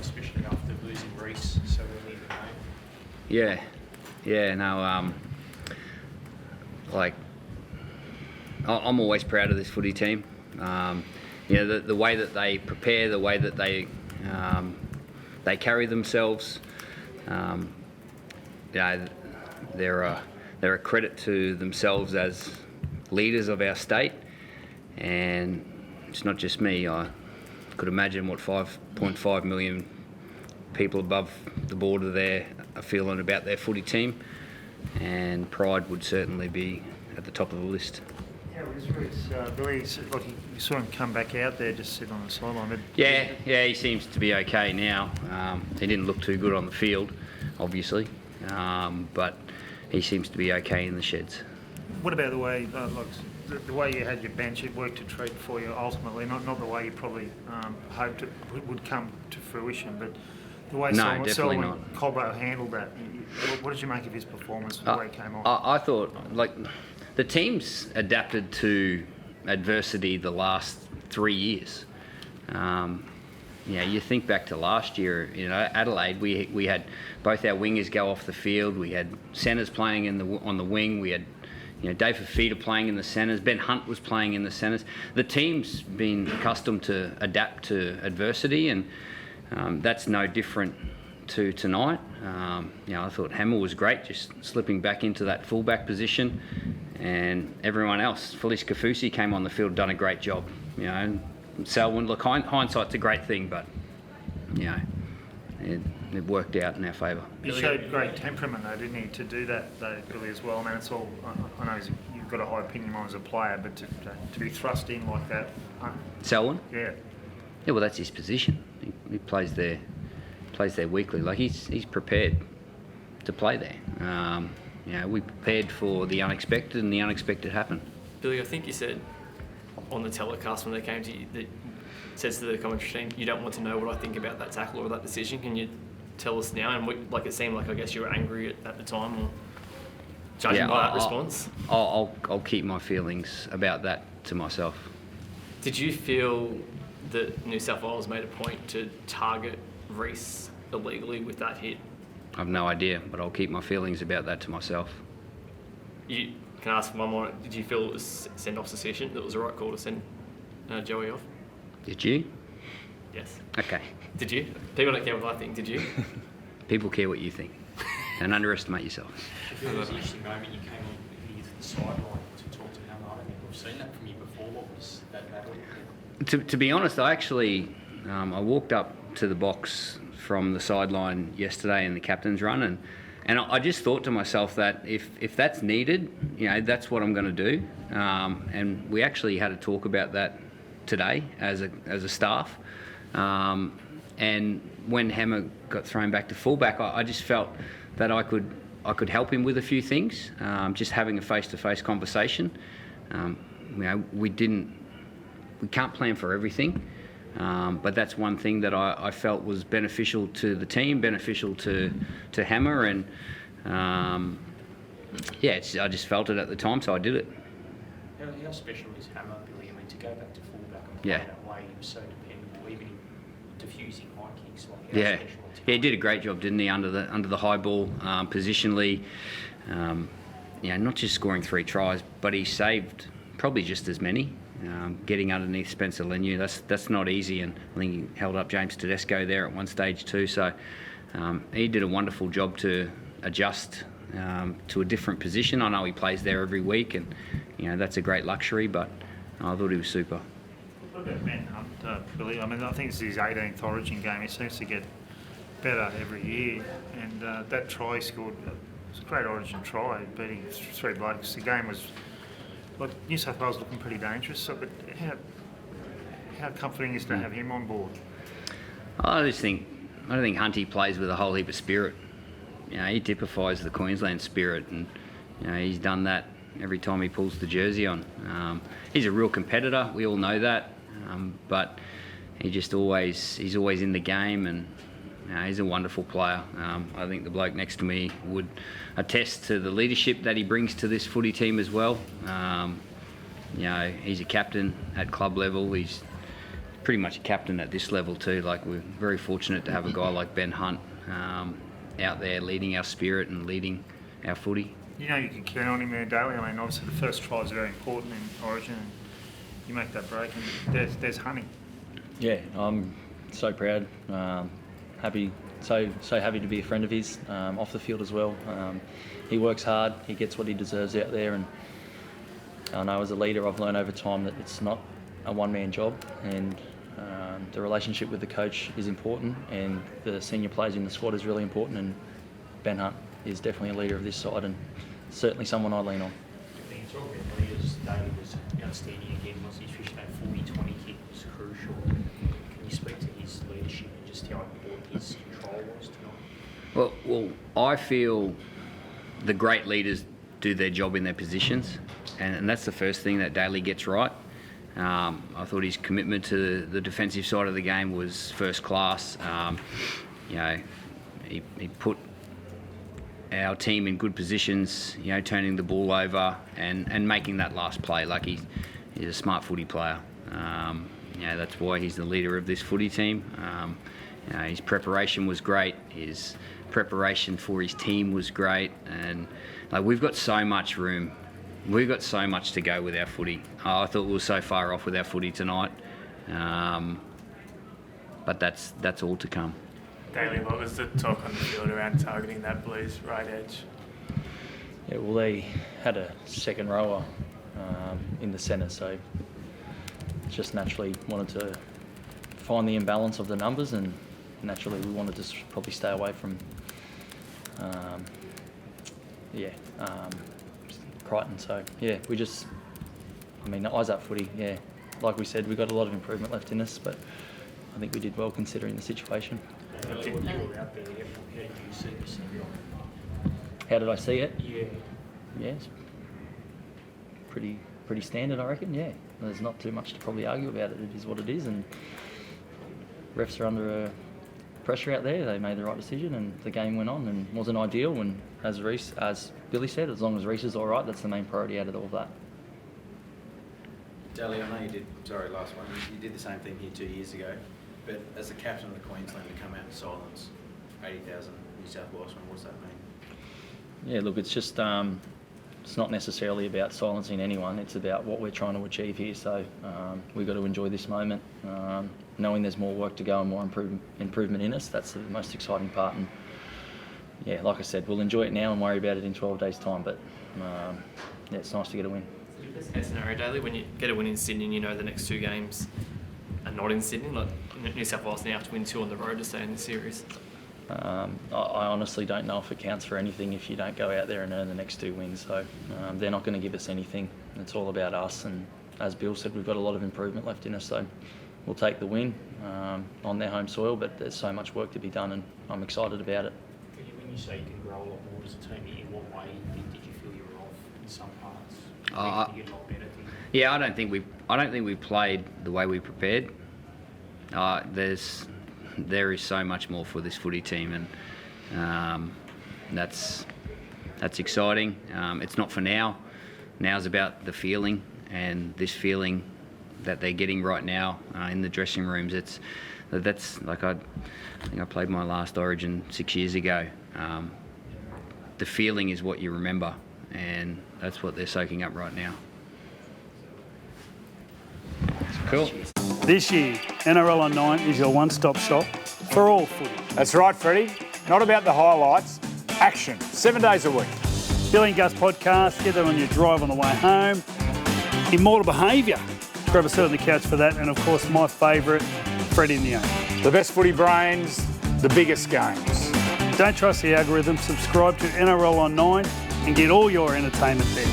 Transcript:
especially after losing Reece so early in the game? I'm always proud of this footy team. The way that they prepare, the way that they carry themselves. They're a credit to themselves as leaders of our state, and it's not just me. I could imagine what 5.5 million people above the border there are feeling about their footy team, and pride would certainly be at the top of the list. Yeah, it was Billy. Like you saw him come back out there, just sit on the sideline. But Yeah, he seems to be okay now. He didn't look too good on the field, obviously, but he seems to be okay in the sheds. what about the way, the way you had your bench? It worked a treat for you ultimately, not the way you probably hoped it would come to fruition, but the way Selwyn Cobbo handled that. What did you make of his performance? The way he came on? I thought the team's adapted to adversity the last 3 years. You think back to last year, Adelaide, we had both our wingers go off the field. We had centres playing on the wing. We had, Dave Fafita playing in the centres. Ben Hunt was playing in the centres. The team's been accustomed to adapt to adversity, and that's no different to tonight. I thought Hammer was great, just slipping back into that fullback position, and everyone else. Felice Kafusi came on the field, done a great job. Selwyn, look, hindsight's a great thing, but it worked out in our favour. He showed great temperament though, didn't he, to do that though, Billy, as well. I mean, it's all, I know you've got a high opinion of him as a player, but to be thrust in like that. Selwyn? Yeah. Yeah, well, that's his position. He plays there weekly. Like he's prepared to play there. We prepared for the unexpected, and the unexpected happened. Billy, I think you said on the telecast when they came to you that says to the commentary team, you don't want to know what I think about that tackle or that decision. Can you tell us now? And it seemed like I guess you were angry at the time, or judging by that response. I'll keep my feelings about that to myself. Did you feel that New South Wales made a point to target Reece illegally with that hit? I've no idea, but I'll keep my feelings about that to myself. Can I ask one more? Did you feel it was send-off sufficient? That it was the right call to send Joey off? Did you? Yes. Okay. Did you? People don't care what I think. Did you? People care what you think, and underestimate yourself. I feel it was an interesting moment. You came on the sideline to talk to Hammer. I don't think we've seen that from you before. What was that battle? To be honest, I actually I walked up to the box from the sideline yesterday in the captain's run, and I just thought to myself that if that's needed, that's what I'm going to do. And we actually had a talk about that today as a staff. And when Hammer got thrown back to fullback, I just felt that I could help him with a few things. Just having a face-to-face conversation. We can't plan for everything. But that's one thing that I felt was beneficial to the team, beneficial to Hammer, and I just felt it at the time, so I did it. How special is Hammer, Billy? I mean, to go back to fullback and play that way, he was so dependable, even in diffusing high kicks. He did a great job, didn't he, under the high ball, positionally. Not just scoring 3 tries, but he saved probably just as many. Getting underneath Spencer Leniu, that's not easy, and I think he held up James Tedesco there at one stage too. So he did a wonderful job to adjust to a different position. I know he plays there every week, and that's a great luxury, but I thought he was super. What about Ben Hunt, Billy? I mean, I think it's his 18th Origin game. He seems to get better every year, and that try he scored, it was a great Origin try, beating 3 blokes. The game was. Look, New South Wales looking pretty dangerous, but how comforting is it to have him on board? I don't think Hunty plays with a whole heap of spirit. He typifies the Queensland spirit, and he's done that every time he pulls the jersey on. He's a real competitor. We all know that, but he's always in the game, and he's a wonderful player. I think the bloke next to me would attest to the leadership that he brings to this footy team as well. He's a captain at club level. He's pretty much a captain at this level too. Like, we're very fortunate to have a guy like Ben Hunt out there leading our spirit and leading our footy. You know you can count on him there daily. I mean, obviously the first try is very important in Origin, and you make that break, and there's Honey. Yeah, I'm so proud. Happy, so happy to be a friend of his off the field as well. He works hard. He gets what he deserves out there, and I know as a leader, I've learned over time that it's not a one-man job, and the relationship with the coach is important, and the senior players in the squad is really important. And Ben Hunt is definitely a leader of this side, and certainly someone I lean on. I think it's all about leaders. Daly was outstanding again. Was his fish that 40-20 kick was crucial. Can you speak to his leadership and just how important his control was tonight? Well, I feel the great leaders do their job in their positions, and that's the first thing that Daly gets right. I thought his commitment to the defensive side of the game was first class. He put our team in good positions, turning the ball over and making that last play. Like, he's a smart footy player. That's why he's the leader of this footy team. His preparation was great. His preparation for his team was great, and we've got so much room. We've got so much to go with our footy. I thought we were so far off with our footy tonight, but that's all to come. Daly, what was the talk on the field around targeting that Blues right edge? Yeah, well, they had a second rower in the centre, so just naturally wanted to find the imbalance of the numbers, and naturally we wanted to probably stay away from Crichton. So yeah, eyes up footy. Yeah, like we said, we've got a lot of improvement left in us, but I think we did well considering the situation. When you were out there, how did you see this? How did I see it? Yeah. Yeah, it's pretty standard, I reckon. Yeah, there's not too much to probably argue about it. It is what it is, and refs are under pressure out there. They made the right decision, and the game went on and wasn't ideal. And as Billy said, as long as Reece is all right, that's the main priority out of all of that. Daly, I know you did, last one, you did the same thing here 2 years ago, but as the captain of the Queensland to come out and silence 80,000 New South Welshman, what does that mean? Yeah, look, it's just, it's not necessarily about silencing anyone, it's about what we're trying to achieve here. So we've got to enjoy this moment, knowing there's more work to go and more improvement in us. That's the most exciting part. And yeah, like I said, we'll enjoy it now and worry about it in 12 days' time, but yeah, it's nice to get a win. Best case scenario, Daly, when you get a win in Sydney, you know the next two games are not in Sydney. Like New South Wales now have to win 2 on the road to stay in the series. I honestly don't know if it counts for anything if you don't go out there and earn the next 2 wins. So they're not going to give us anything. It's all about us. And as Bill said, we've got a lot of improvement left in us. So we'll take the win on their home soil. But there's so much work to be done, and I'm excited about it. When you say you can grow a lot more as a team, in what way did you feel you were off in some parts? You're not better. Yeah, I don't think we played the way we prepared. There is so much more for this footy team, and that's exciting. It's not for now. Now's about the feeling, and this feeling that they're getting right now in the dressing rooms. That's like I think I played my last Origin 6 years ago. The feeling is what you remember, and that's what they're soaking up right now. Cool. This year, NRL on 9 is your one-stop shop for all footy. That's right, Freddie. Not about the highlights. Action. 7 days a week. Billy and Gus podcast, get that on your drive on the way home. Immortal Behaviour. Grab a seat on the couch for that. And, of course, my favourite, Freddie in the Own. The best footy brains, the biggest games. Don't trust the algorithm. Subscribe to NRL on 9 and get all your entertainment there.